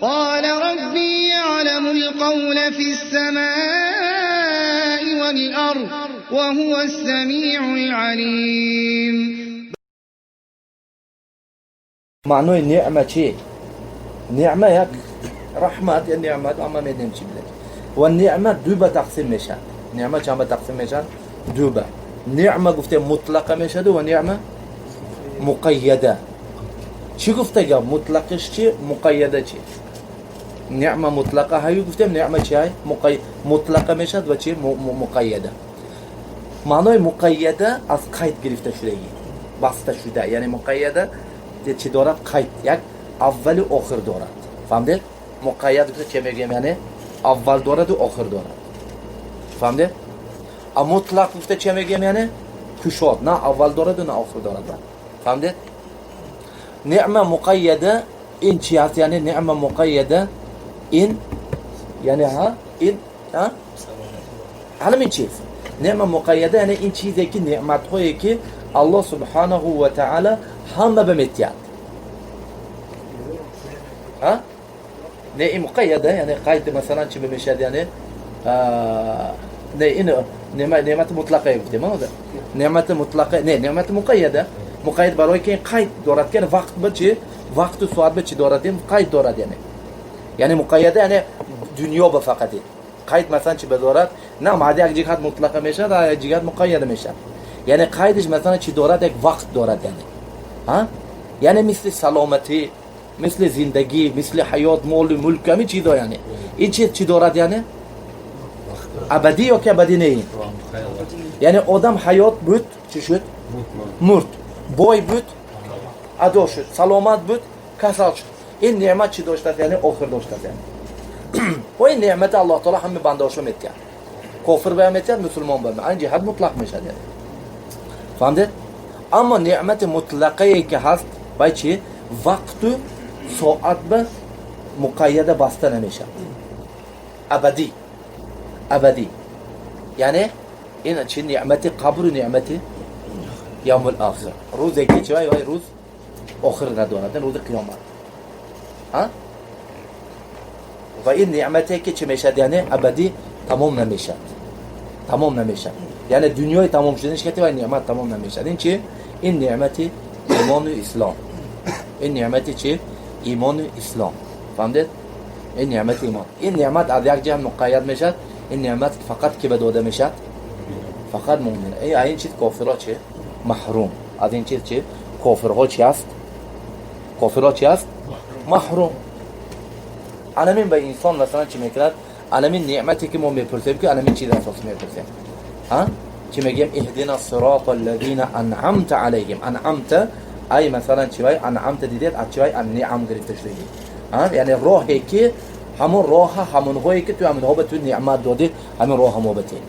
قال ربي يعلم القول في السماء والأرض وهو السميع العليم. معنای نعمه چی؟ نعمه یک رحمت یا نعمت اما میدیم چی بلد و نعمه دو به تقسیم میشن. نعمه چند به تقسیم میشن؟ دو به. نعمه گفته مطلقه میشد و نعمه مقیده. چی گفته گا مطلقش چی؟ مقیده چی؟ نعمه مطلقه هایی گفتیم نعمه چی های؟ مطلقه میشد و چی؟ مقیده. معنای مقیده از قید گرفته شده بسته شده. یعنی مقیده چی دارد؟ قید. یک اول و آخر دارد. فهمدید؟ مقید گفته چه میگیم؟ یعنی اول دارد و آخر دارد. فهمدید؟ اما مطلق گفته چه میگیم؟ یعنی کشاد. نه اول دارد و نه آخر دارد. فهمدید؟ نعمه مقیده این چی هست؟ یعنی نعمه مقیده این یعنی ها این ها همین چیز. نعمه مقیده یعنی این چیزی که نعمت هایی که الله سبحانه و تعالی همه به میتیاد. ها نه این مقیده یعنی قید مثلا چی بمیشد؟ یعنی نه این نعمت مطلقه گفتیم. ما نعمت مطلقه نه نعمت مقیده. مقید برای که قید دارد که وقت به چی؟ وقت و ساعت به چی دارد؟ این قید دارد. یعنی مقیده یعنی دنیا به فقط. قید مثلا چی بدارد؟ نه معده یک جهت مطلقه میشه و یک جهت مقید میشه. یعنی قیدش مثلا چی دارد؟ یک وقت دارد. یعنی ها یعنی مثل سلامتی، مثل زندگی، مثل حیات، مال و ملک، همین چیزا. یعنی این چیز چی دارد؟ یعنی ابدی یا که ابدی نه. یعنی آدم حیات بود چی شد؟ مرد. بای بود ادا شد. سلامت بود کسل شد. این نعمت چی داشته؟ یعنی آخر داشته. یعنی و این نعمت الله تعالی همه بندهاشو میتید. کافر به میتید، مسلمان به میتید. این جهت مطلق میشد. یعنی فهمدید؟ اما نعمت مطلقه که هست باید چی؟ وقت و ساعت به مقید بسته نمیشه. ابدی. ابدی یعنی این چی؟ نعمت قبر و نعمت یوم الاخر. روزی که چی؟ روز آخر ندارد، روز قیامت. ها و این نعمتی که چی میشد؟ یعنی ابدی تمام نمیشد. تمام نمیشد. یعنی دنیای تمام شدنش که این نعمت تمام نمیشد. این چی؟ این نعمت ایمان و اسلام. این نعمت چی؟ ایمان و اسلام. فهمدید؟ این نعمت ایمان. این نعمت از یک جهت مقید میشد. این نعمت فقط که به داده میشد فقط مؤمن. این چیز کافرها چی؟ محروم. از این چیز چی؟ کافرها چی است؟ کافرها چی است؟ محروم. علمین به انسان مثلا چی میکرد؟ علمین نعمتی که ما میپرسیم که علمین چیز اساس میپرسیم؟ ها؟ چی میگیم؟ اهدنا الصراط الذين انعمت عليهم. انعمت ای مثلا چی وای؟ انعمت دیدید از چی وای؟ النعم گرفته شده. ها یعنی راهی که همون راه همون هایی که تو همون ها به تو نعمت داده همون راه ما بتین.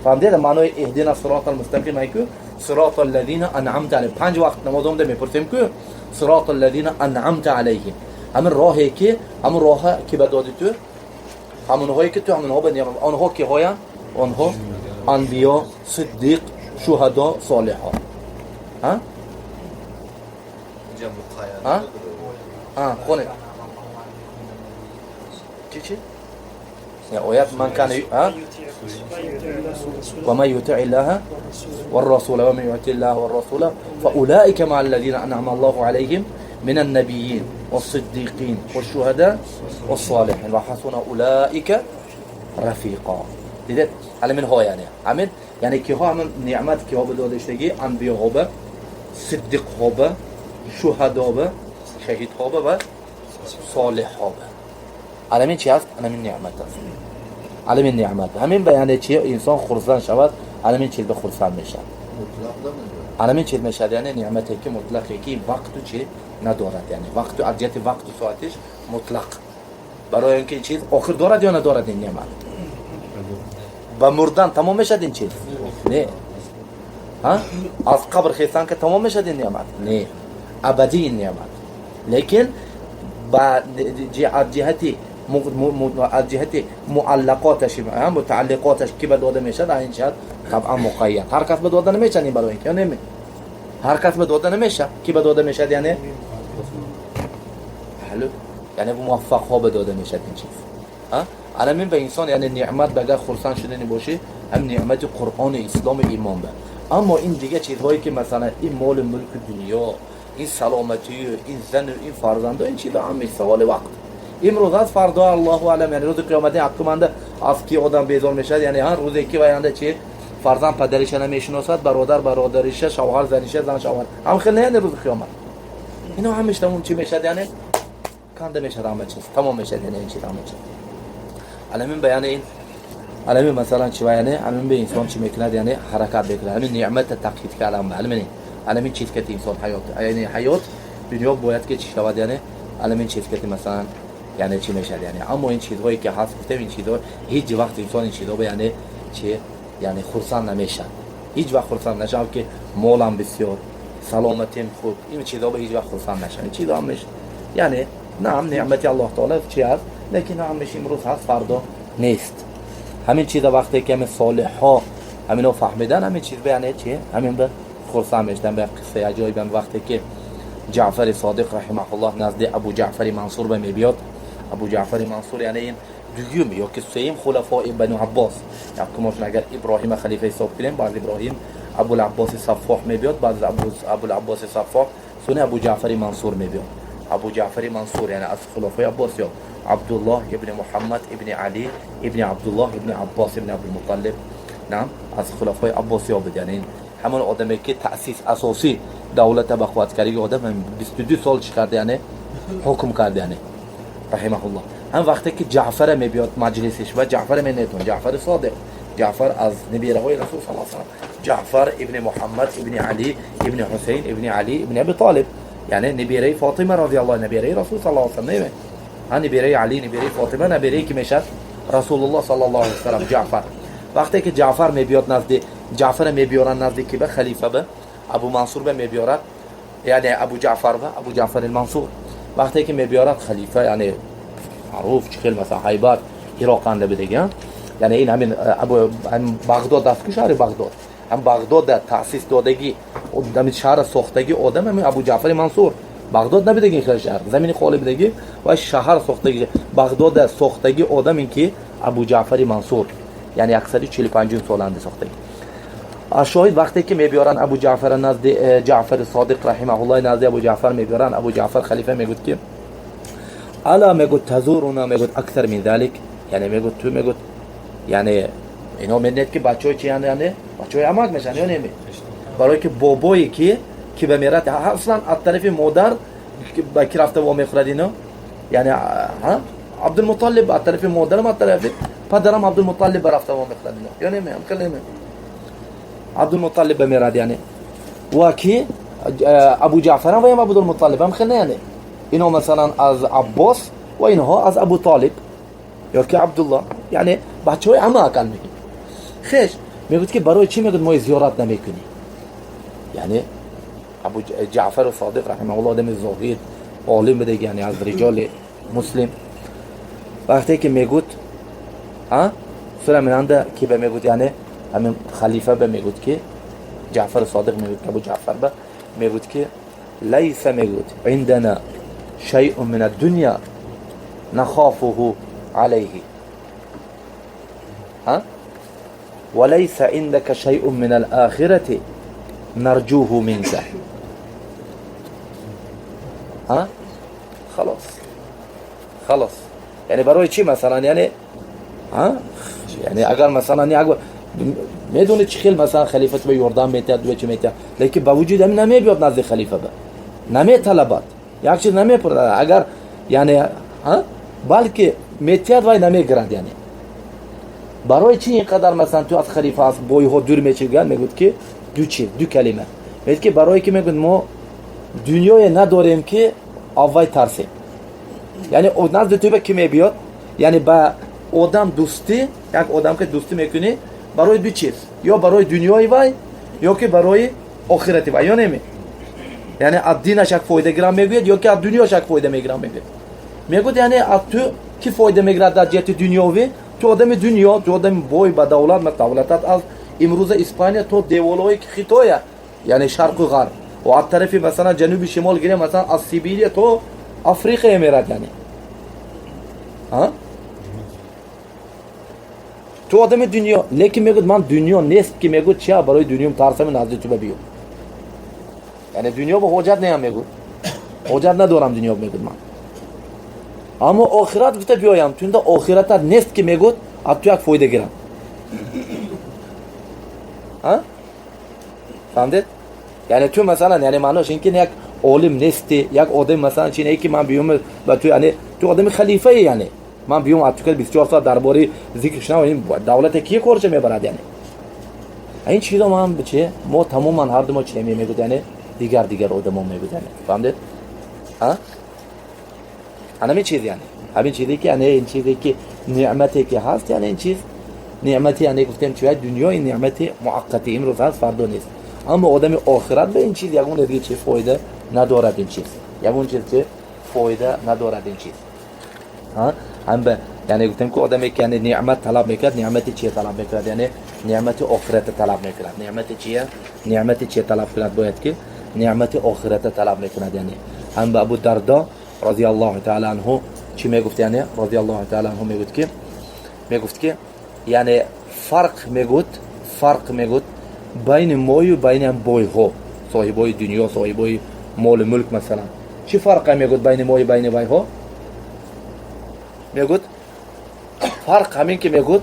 فهمیدید معنای اهدنا الصراط المستقیم ای که صراط الذين انعمت علیهم. 5 وقت نمازم ده میپرسیم که صراط الذين انعمت علیهم. همون راهی که همون راه که به داده تو همون هایی که تو همون ها به نعمت. آنها که هاین؟ آنها انبیا، صدیق، شهدا، صالحا. ها ها ها خونه چی یا آیات من کان ها و ما یطع الله والرسول و من یطع الله والرسول فاولئک مع الذين انعم الله عليهم من النبيين والصديقين والشهداء والصالحين وحسن اولئك رفیقا. دیدید علمین ها یعنی همین یعنی که ها همین نعمت که ها به دادشتگی انبیا ها به صدیق ها به شهدا به شهید ها به و صالح ها به. علمین چی هست؟ علمین نعمت هست. علمین نعمت همین بیانه چی؟ انسان خرسند شود علمین چیز به خرسند میشه. علمین چیز میشه یعنی نعمتی که مطلقی که وقت چی ندارد. یعنی وقت و عدیت وقت و ساعتش مطلق. برای اینکه چیز آخر دارد یا ندارد این نعمت؟ با مردن تمام میشد این چیز؟ نه. ها از قبر خیستن که تمام میشد این نعمت؟ نه. ابدی این نعمت. لیکن با جهتی از جهت معلقاتش متعلقاتش که به داده میشد این شد طبعا مقید. هر کس به داده نمیشه این برای اینکه نمی هر کس به داده نمیشه که به داده میشد. یعنی حلو یعنی موفق ها به داده میشه این چیز. علمین به انسان یعنی نعمت بگر خرسان شدنی باشه، هم نعمت قرآن اسلام ایمان به. اما این دیگه چیزهایی که مثلا این مال ملک دنیا، این سلامتی، این زن، این فرزند، این چیزا همه سوال وقت. امروز از فردا الله اعلم، یعنی روز قیامت حکمنده از کی آدم بیزار میشه، یعنی هر روزی که وینده چی فرزند پدرش نمیشناسد، برادر برادرش، شوهر زنش، زن شوهر، هم خیلی نه روز قیامت. اینا همش تموم چی میشه، یعنی کنده میشه همه چیز تمام میشه، یعنی این چیز همه چیز. علمین بیان این علمی مثلا چی یعنی علم به انسان چی میکنه، یعنی حرکت میکنه، یعنی نعمت تقیید کردن به علم. علمی چیز که انسان حیات، یعنی حیات دنیا باید که چی شود، یعنی علمی چیز که مثلا یعنی چی میشه، یعنی اما این چیزهایی که هست گفتم این چیزها هیچ وقت انسان این چیزها یعنی چی یعنی خرسند نمیشه، هیچ وقت خرسند نشه که مالم بسیار، سلامتیم خوب، این چیزها به هیچ وقت خرسند نشه. این چیزها همش یعنی نعم نعمت الله تعالی چی هست، لیکن همش امروز هست فردا نیست. همین چیزا وقتی که همین صالح ها همینو فهمیدن، همین چیز یعنی چی همین به خرسند میشدن. به قصه عجایب هم وقتی که جعفر صادق رحمه الله نزد ابو جعفر منصور به میبیاد. ابو جعفر منصور یعنی این دوم یا که سیم خلفای بنو عباس، یا کماشون اگر ابراهیم خلیفه حساب کنیم، بعد ابراهیم ابو العباس صفاح میبیاد، بعد ابو العباس صفاح سونه ابو جعفر منصور میبیاد. ابو جعفر منصور یعنی از خلفای عباس یا عبدالله ابن محمد ابن علی ابن عبدالله ابن عباس ابن عبدالمطلب، نعم از خلفای عباسی ها بود. یعنی همون آدمی که تأسیس اساسی دولت بخواتکاری آدم 22 سال کرده، یعنی حکم کرده، یعنی رحمه الله. هم وقتی که جعفر میبیاد مجلسش و جعفر مینتون جعفر صادق، جعفر از نبیره های رسول صلی الله علیه و سلم، جعفر ابن محمد ابن علی ابن حسین ابن علی ابن ابی طالب، یعنی نبیره فاطمه رضی الله عنها، نبیره رسول صلی الله علیه و سلم، نبیره علی، نبیره فاطمه، نبیره که میشه رسول الله صلی الله علیه و سلم جعفر. وقتی که جعفر میبیاد نزد جعفر میبیارن نزد کی به خلیفه به ابو منصور به میبیارد، یعنی ابو جعفر به ابو جعفر المنصور. وقتی که میبیارد خلیفه یعنی معروف چخیل مثلا هیبت عراقنده بدگن، یعنی این همین ابو بغداد دست که شهر بغداد، هم بغداد در تأسیس دادگی و شهر ساختگی آدم همین ابو جعفر منصور. بغداد نبودگی خیلی شهر زمین خالی بدگی و شهر ساختگی بغداد در ساختگی آدم این که ابو جعفر منصور، یعنی اکثری 45 سالنده ساختگی. شاهد وقتی که میبیارن ابو جعفر نزد جعفر صادق رحمه الله، نزد ابو جعفر میبیارن، ابو جعفر خلیفه میگوید که الا میگوید تزورنا، میگوید اکثر من ذلك، یعنی میگوید تو میگوید یعنی اینا میدونید که بچه‌ها چی یعنی بچه‌های عمق میشن یا نمی، برای که بابایی که به میرات اصلا از طرف مادر با کی رفته و میخورد اینا، یعنی عبدالمطلب از طرف مادرم از طرف پدرم عبدالمطلب رفته و میخورد اینا یا نمی، هم کلی نمی عبدالمطلب به میراد، یعنی و کی ابو جعفر و عبدالمطلب هم خیلی یعنی اینا مثلا از عباس و اینها از ابو طالب یا که عبدالله، یعنی بچه‌های همه اکل میگن. خیش میگوید که برای چی میگوید ما زیارت نمیکنی، یعنی ابو جعفر صادق رحمه الله آدم زاهد عالم بده، یعنی از رجال مسلم. وقتی که میگوید سر مننده که به میگوید یعنی همین خلیفه به میگوید که جعفر صادق میگوید که ابو جعفر به میگوید که لیس میگوید عندنا شیء من الدنیا نخافه عليه وليس عندك شيء من الآخرة نرجوه منك. خلاص یعنی برای چی مثلا یعنی یعنی اگر مثلا میدونید چه خیلی مثلا خلیفه به یردان میتاد و چه میتاد، لیکن با وجود همین نمیاد نزد خلیفه به نمیطلبات یک چیز نمیپرد، اگر یعنی بلکه میتاد وای نمیگرد، یعنی برای چی اینقدر مثلا تو از خلیفه از بوی ها دور میچگن، میگوید که دو کلمه میگه که برای که میگوید ما دنیای نداریم که آوای ترسیم، یعنی نزد تو به کی میبیاد، یعنی با آدم دوستی، یک آدم که دوستی میکنی برای دو چیز، یا برای دنیای وای یا که برای آخرتی وای، یا نمی یعنی از دینش یک فایده گیرم میگوید یا که از دنیاش یک فایده میگیرم میگوید یعنی از تو کی فایده میگیرد در جهت دنیاوی، تو آدم دنیا، تو آدم بوی با دولت، مثلا دولتت از امروز اسپانیا تو دیولای که خطایه، یعنی شرق و غرب، و از طرف مثلا جنوب شمال گیره مثلا از سیبیریا تو افریقا میرد، یعنی ها تو آدم دنیا لیکن میگوید من دنیا نیست که میگوید چه برای دنیا ترسم نزد تو بیام یعنی دنیا به حاجت نیم میگوید حاجت ندارم دنیا میگوید من اما آخرت گفته بیایم تو اینجا آخرت نیست که میگوید از تو یک فایده گیرم ها فهمدید یعنی تو مثلا یعنی معناش این که یک عالم نیستی یک آدم مثلا چی نه که من بیام با تو یعنی تو آدم خلیفه یعنی من بیام از تو 24 ساعت درباره ذکر شنو این دولت کی کارش میبرد یعنی این چیزا ما بچه ما تماما هر دو ما چی میگوید یعنی دیگر آدم میگوید یعنی فهمدید ها همین چیز یعنی همین چیزی که یعنی این چیزی که نعمتی که هست یعنی این چیز نعمتی یعنی گفتیم چه دنیا این نعمت مؤقتی امروز هست فردا نیست اما آدم آخرت به این چیز یگون دیگه چه فایده ندارد این چیز یگون چیز چه فایده ندارد این چیز ها هم به یعنی گفتیم که آدمی که یعنی نعمت طلب میکرد نعمت چیه طلب میکرد یعنی نعمت آخرت طلب میکرد نعمت چیه نعمت چیه طلب کرد باید که نعمت آخرت طلب میکرد یعنی هم به ابو دردا رضی الله تعالی عنه چی میگفت یعنی رضی الله تعالی عنه میگفت که یعنی فرق میگوید بین مای و بین بای ها صاحبای دنیا صاحبای مال ملک مثلا چی فرق میگوید بین مای و بین بای ها میگوید فرق همین که میگوید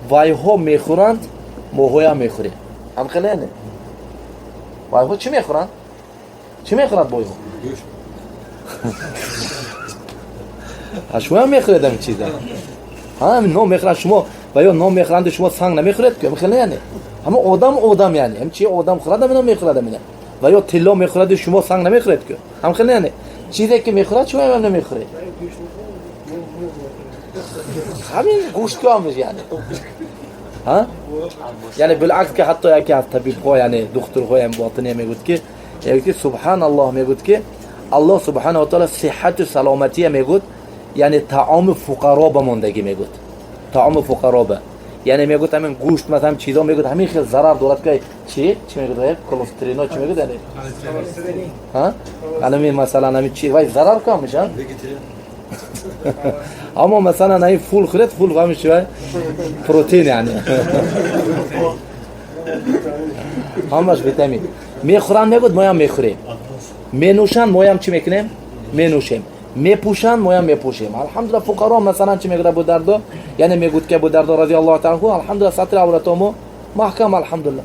بای ها میخورند ماهای هم میخوره هم خیلی نه بای ها چی میخورند بای ها شما هم میخورید هم چیزا هم نام میخورند شما و یا نام میخورند شما سنگ نمیخورید که خیلی نه همه آدم یعنی هم چی آدم خورد هم میخورد هم و یا طلا میخورد شما سنگ نمیخورید که هم خیلی نه چیزی که میخورد شما هم نمیخورید همین گوشت که هم یعنی ها یعنی بالعکس که حتی یکی از طبیب‌ها یعنی دکترها هم باطنی میگوید که سبحان الله میگوید که الله سبحانه و تعالی صحت و سلامتی میگوید یعنی طعام فقرا بماندگی میگوید طعام فقرا به یعنی میگوید همین گوشت مثلا چیزا میگوید همین خیلی ضرر دارد که چی میگوید کلسترول چی میگوید یعنی ها الان مثلا همین چیز وای ضرر کم میشه اما مثلا این فول خورد فول هم میشه پروتئین یعنی همش ویتامین میخورن میگوید ما هم میخوریم مینوشن ما هم چی میکنیم مینوشیم میپوشن ما هم میپوشیم الحمدلله فقرا مثلا چی میگه ابو دردا یعنی میگوید که ابو دردا رضی الله تعالی عنه الحمدلله سطر عورتامو محکم الحمدلله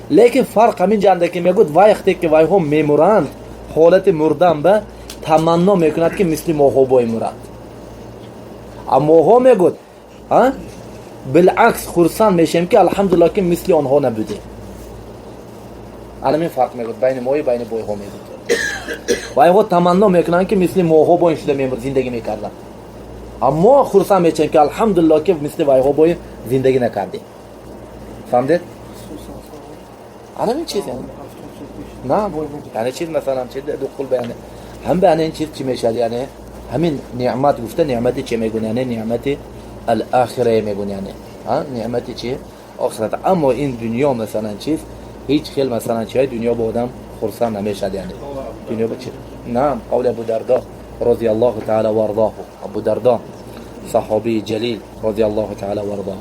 لیکن فرق همین جنده که میگوید وقتی که وای هم میمورند حالت مردن به تمنا میکند که مثل ماها میمورند اما ها میگوید ها بالعکس خرسان میشیم که الحمدلله که مثل آنها نبودیم الان فرق میگوید بین ما و بین بای ها میگوید وای ها تمنا میکنن که مثل ماها با این شده زندگی میکردن اما خرسان میشیم که الحمدلله که مثل وای ها با زندگی نکردیم فهمدید الان این چیز یعنی نه یعنی چیز مثلا چیز دخول بیانه هم بیانه این چیز چی میشه یعنی همین نعمت گفته نعمتی چی میگن یعنی نعمت الاخره میگن یعنی ها نعمتی چی آخرت اما این دنیا مثلا چیز هیچ خیل مثلا چیه دنیا با آدم خرسان نمیشه یعنی دنیا بچه نه قول ابو دردا رضی الله تعالی و ارضاه ابو دردا صحابی جلیل رضی الله تعالی و ارضاه